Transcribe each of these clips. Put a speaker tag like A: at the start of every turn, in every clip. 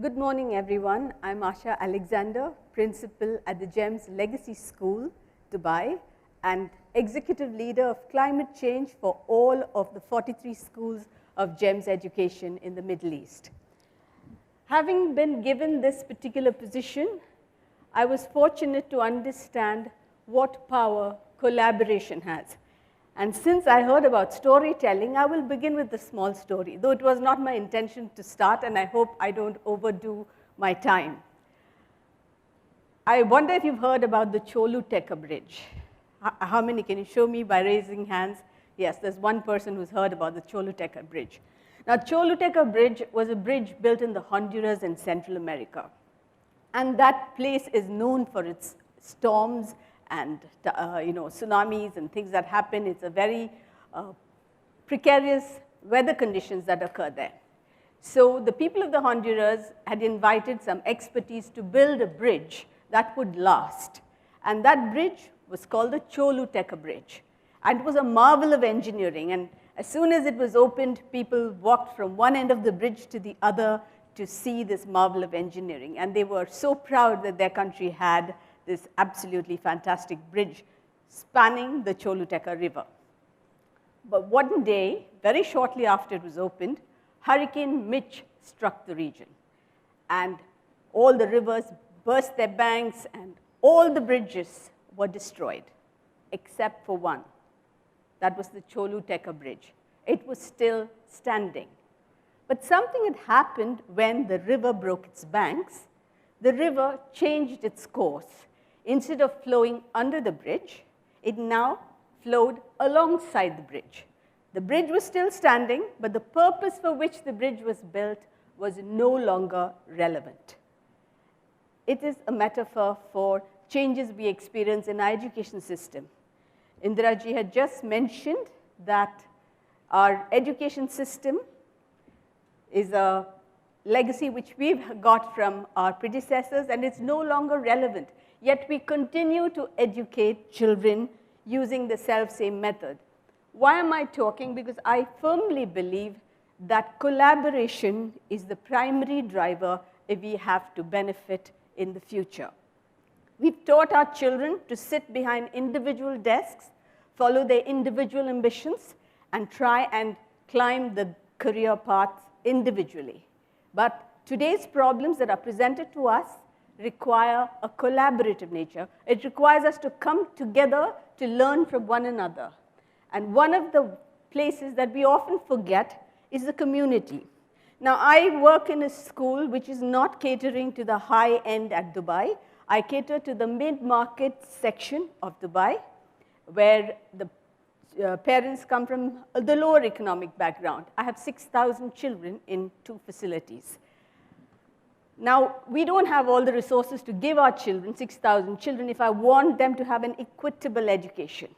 A: Good morning, everyone. I'm Asha Alexander, principal at the GEMS Legacy School, Dubai, and executive leader of climate change for all of the 43 schools of GEMS education in the Middle East. Having been given this particular position, I was fortunate to understand what power collaboration has. And since I heard about storytelling, I will begin with a small story, though it was not my intention to start, and I hope I don't overdo my time. I wonder if you've heard about the Choluteca Bridge. How many can you show me by raising hands? Yes, there's one person who's heard about the Choluteca Bridge. Now, Choluteca Bridge was a bridge built in the Honduras in Central America. And that place is known for its storms and tsunamis and things that happen. It's a very precarious weather conditions that occur there. So the people of the Honduras had invited some expertise to build a bridge that would last. And that bridge was called the Choluteca Bridge. And it was a marvel of engineering. And as soon as it was opened, people walked from one end of the bridge to the other to see this marvel of engineering. And they were so proud that their country had this absolutely fantastic bridge spanning the Choluteca River. But one day, very shortly after it was opened, Hurricane Mitch struck the region. And all the rivers burst their banks, and all the bridges were destroyed, except for one. That was the Choluteca Bridge. It was still standing. But something had happened when the river broke its banks. The river changed its course. Instead of flowing under the bridge, it now flowed alongside the bridge. The bridge was still standing, but the purpose for which the bridge was built was no longer relevant. It is a metaphor for changes we experience in our education system. Indiraji had just mentioned that our education system is a legacy which we've got from our predecessors, and it's no longer relevant. Yet we continue to educate children using the self-same method. Why am I talking? Because I firmly believe that collaboration is the primary driver if we have to benefit in the future. We've taught our children to sit behind individual desks, follow their individual ambitions, and try and climb the career path individually. But today's problems that are presented to us require a collaborative nature. It requires us to come together to learn from one another. And one of the places that we often forget is the community. Now, I work in a school which is not catering to the high end at Dubai. I cater to the mid-market section of Dubai, where the parents come from the lower economic background. I have 6,000 children in 2 facilities. Now, we don't have all the resources to give our children, 6,000 children, if I want them to have an equitable education.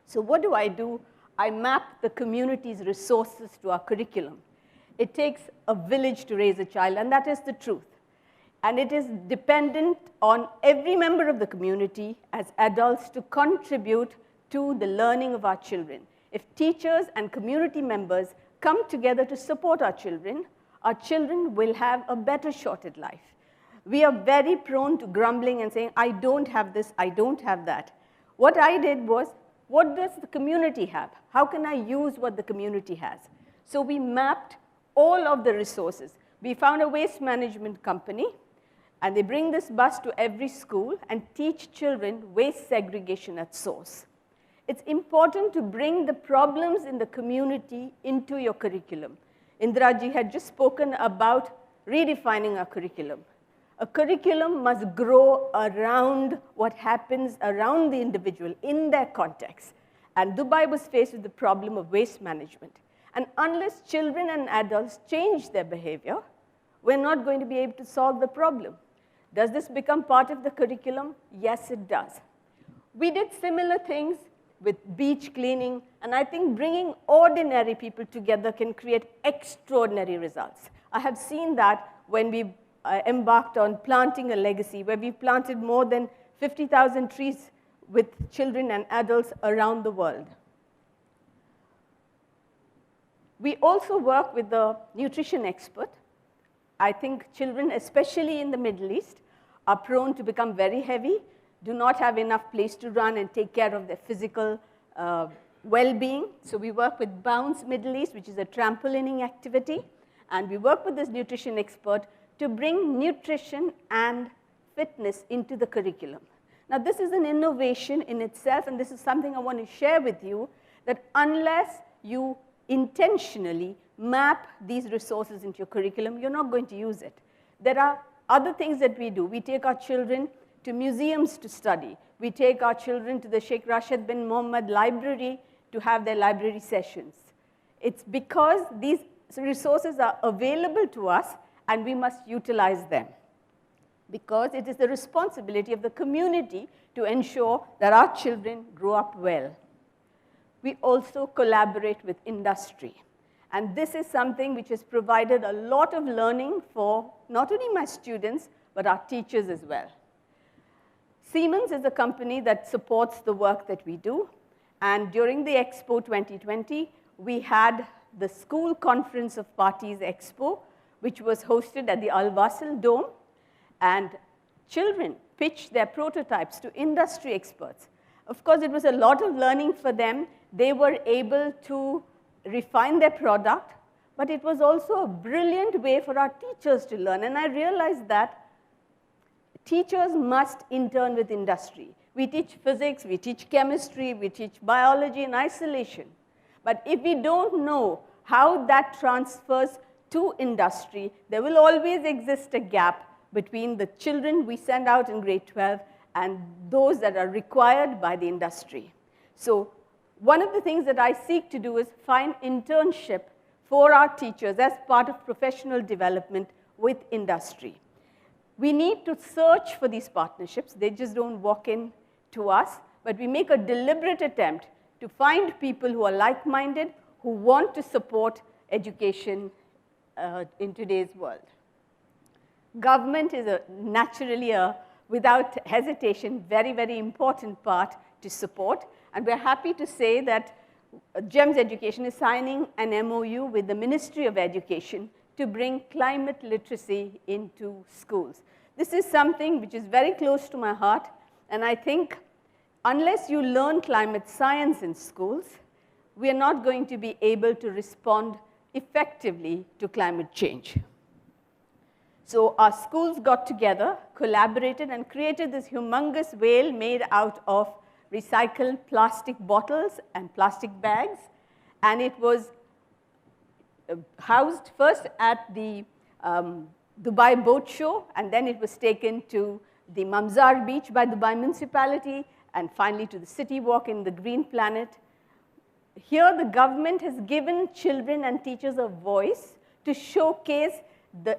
A: So what do? I map the community's resources to our curriculum. It takes a village to raise a child, and that is the truth. And it is dependent on every member of the community as adults to contribute to the learning of our children. If teachers and community members come together to support our children will have a better shot at life. We are very prone to grumbling and saying, I don't have this, I don't have that. What I did was, what does the community have? How can I use what the community has? So we mapped all of the resources. We found a waste management company, and they bring this bus to every school and teach children waste segregation at source. It's important to bring the problems in the community into your curriculum. Indiraji had just spoken about redefining our curriculum. A curriculum must grow around what happens around the individual in their context. And Dubai was faced with the problem of waste management. And unless children and adults change their behavior, we're not going to be able to solve the problem. Does this become part of the curriculum? Yes, it does. We did similar things with beach cleaning, and I think bringing ordinary people together can create extraordinary results. I have seen that when we embarked on planting a legacy, where we planted more than 50,000 trees with children and adults around the world. We also work with the nutrition expert I think children, especially in the Middle East, are prone to become very heavy, do not have enough place to run and take care of their physical well-being. So we work with Bounce Middle East, which is a trampolining activity. And we work with this nutrition expert to bring nutrition and fitness into the curriculum. Now, this is an innovation in itself, and this is something I want to share with you, that unless you intentionally map these resources into your curriculum, you're not going to use it. There are other things that we do. We take our children to museums to study. We take our children to the Sheikh Rashid bin Mohammed Library to have their library sessions. It's because these resources are available to us and we must utilize them, because it is the responsibility of the community to ensure that our children grow up well. We also collaborate with industry. And this is something which has provided a lot of learning for not only my students, but our teachers as well. Siemens is a company that supports the work that we do. And during the Expo 2020, we had the School Conference of Parties Expo, which was hosted at the Al Wasl Dome. And children pitched their prototypes to industry experts. Of course, it was a lot of learning for them. They were able to refine their product, but it was also a brilliant way for our teachers to learn. And I realized that teachers must intern with industry. We teach physics, we teach chemistry, we teach biology in isolation. But if we don't know how that transfers to industry, there will always exist a gap between the children we send out in grade 12 and those that are required by the industry. So one of the things that I seek to do is find internship for our teachers as part of professional development with industry. We need to search for these partnerships. They just don't walk in to us, but we make a deliberate attempt to find people who are like-minded, who want to support education in today's world. Government is naturally without hesitation, very, very important part to support. And we're happy to say that GEMS Education is signing an MOU with the Ministry of Education to bring climate literacy into schools. This is something which is very close to my heart. And I think unless you learn climate science in schools, we are not going to be able to respond effectively to climate change. So our schools got together, collaborated, and created this humongous whale made out of recycled plastic bottles and plastic bags. And it was housed first at the Dubai Boat Show, and then it was taken to the Mamzar Beach by Dubai Municipality, and finally to the City Walk in the Green Planet. Here, the government has given children and teachers a voice to showcase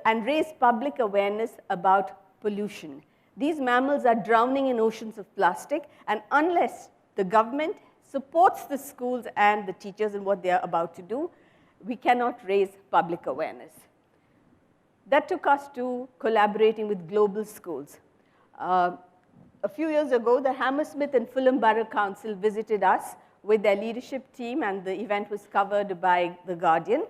A: and raise public awareness about pollution. These mammals are drowning in oceans of plastic, and unless the government supports the schools and the teachers in what they are about to do, we cannot raise public awareness. That took us to collaborating with global schools. A few years ago, the Hammersmith and Fulham Borough Council visited us with their leadership team, and the event was covered by The Guardian.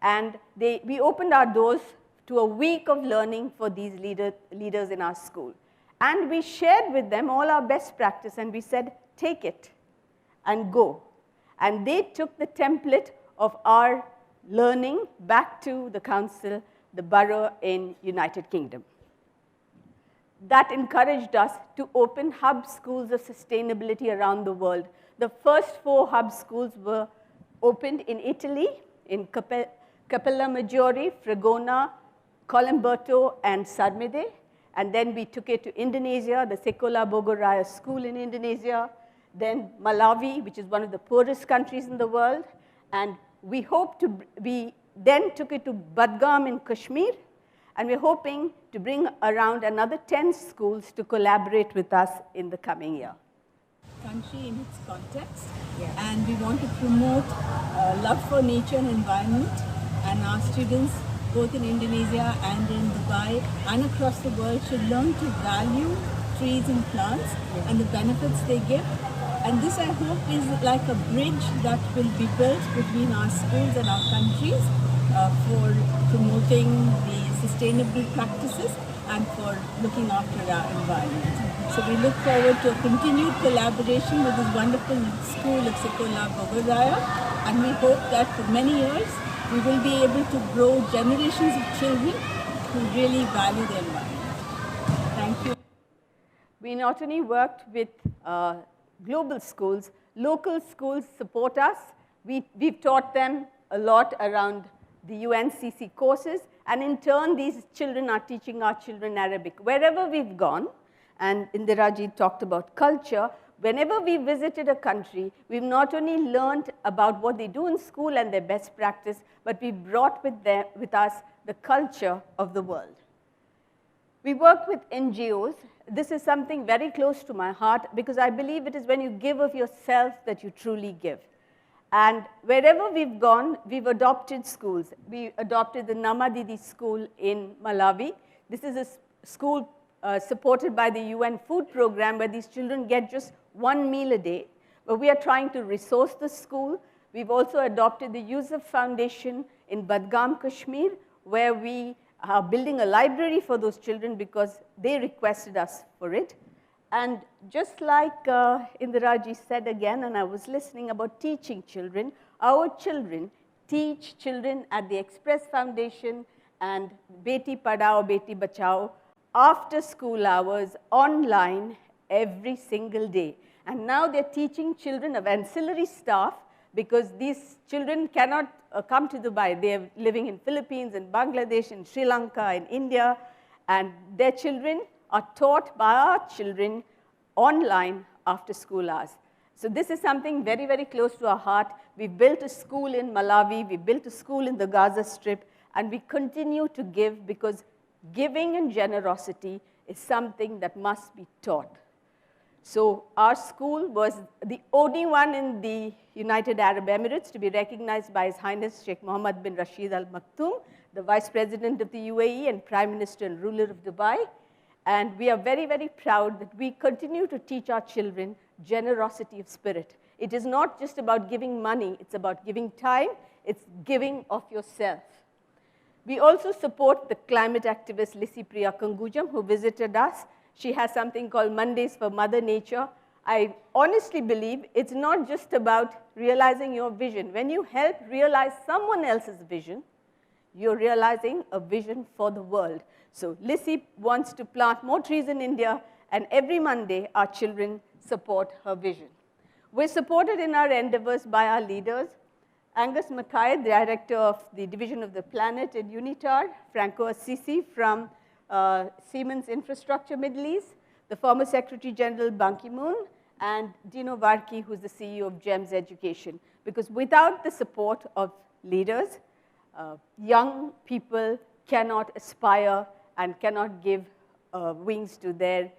A: And we opened our doors to a week of learning for these leaders in our school. And we shared with them all our best practice, and we said, take it and go. And they took the template of our learning back to the council, the borough in United Kingdom. That encouraged us to open hub schools of sustainability around the world. The first 4 hub schools were opened in Italy, in Capella Maggiore, Fregona, Colimberto, and Sarmede. And then we took it to Indonesia, the Sekolah Bogoraya School in Indonesia, then Malawi, which is one of the poorest countries in the world. And we then took it to Budgam in Kashmir. And we're hoping to bring around another 10 schools to collaborate with us in the coming year.
B: Country in its context, and we want to promote love for nature and environment, and our students both in Indonesia and in Dubai and across the world should learn to value trees and plants and the benefits they give. And this, I hope, is like a bridge that will be built between our schools and our countries, for promoting the sustainable practices and for looking after our environment. So we look forward to a continued collaboration with this wonderful school of Sikola Bogoraya, and we hope that for many years we will be able to grow generations of children who really value the environment. Thank you.
A: We not only worked with global schools, local schools support us. We've taught them a lot around the UNCC courses, and in turn, these children are teaching our children Arabic. Wherever we've gone, and Indiraji talked about culture, whenever we visited a country, we've not only learned about what they do in school and their best practice, but we brought with us the culture of the world. We work with NGOs. This is something very close to my heart because I believe it is when you give of yourself that you truly give. And wherever we've gone, we've adopted schools. We adopted the Namadidi school in Malawi. This is a school supported by the UN food program where these children get just one meal a day. But we are trying to resource the school. We've also adopted the Yusuf Foundation in Badgam, Kashmir, where we are building a library for those children because they requested us for it. And just like Indiraji said again, and I was listening about teaching children, our children teach children at the Express Foundation and Beti Padhao, Beti Bachao after school hours, online, every single day. And now they're teaching children of ancillary staff because these children cannot come to Dubai. They're living in Philippines, in Bangladesh, in Sri Lanka, in India, and their children are taught by our children online after school hours. So this is something very, very close to our heart. We built a school in Malawi, we built a school in the Gaza Strip, and we continue to give because giving and generosity is something that must be taught. So our school was the only one in the United Arab Emirates to be recognized by His Highness Sheikh Mohammed bin Rashid Al Maktoum, the Vice President of the UAE and Prime Minister and ruler of Dubai. And we are very, very proud that we continue to teach our children generosity of spirit. It is not just about giving money, it's about giving time, it's giving of yourself. We also support the climate activist Lisi Priya Kangujam, who visited us. She has something called Mondays for Mother Nature. I honestly believe it's not just about realizing your vision. When you help realize someone else's vision, you're realizing a vision for the world. So Lisi wants to plant more trees in India, and every Monday, our children support her vision. We're supported in our endeavors by our leaders. Angus Mackay, the director of the Division of the Planet at UNITAR, Franco Assisi from Siemens Infrastructure Middle East, the former Secretary General Ban Ki-moon, and Dino Varki, who's the CEO of GEMS Education. Because without the support of leaders, young people cannot aspire and cannot give wings to their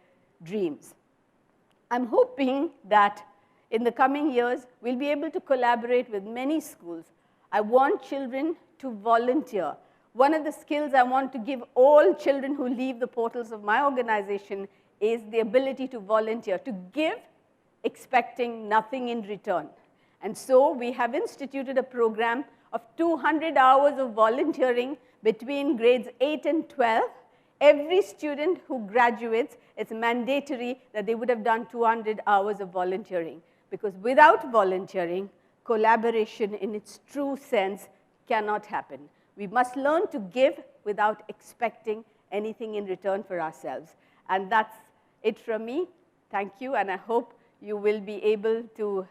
A: dreams. I'm hoping that in the coming years, we'll be able to collaborate with many schools. I want children to volunteer. One of the skills I want to give all children who leave the portals of my organization is the ability to volunteer, to give expecting nothing in return. And so we have instituted a program of 200 hours of volunteering between grades 8 and 12. Every student who graduates, it's mandatory that they would have done 200 hours of volunteering. Because without volunteering, collaboration in its true sense cannot happen. We must learn to give without expecting anything in return for ourselves. And that's it from me. Thank you, and I hope you will be able to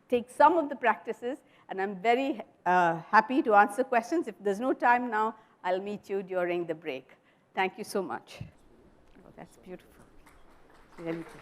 A: take some of the practices, and I'm very happy to answer questions. If there's no time now, I'll meet you during the break. Thank you so much. Oh, that's beautiful. Really beautiful.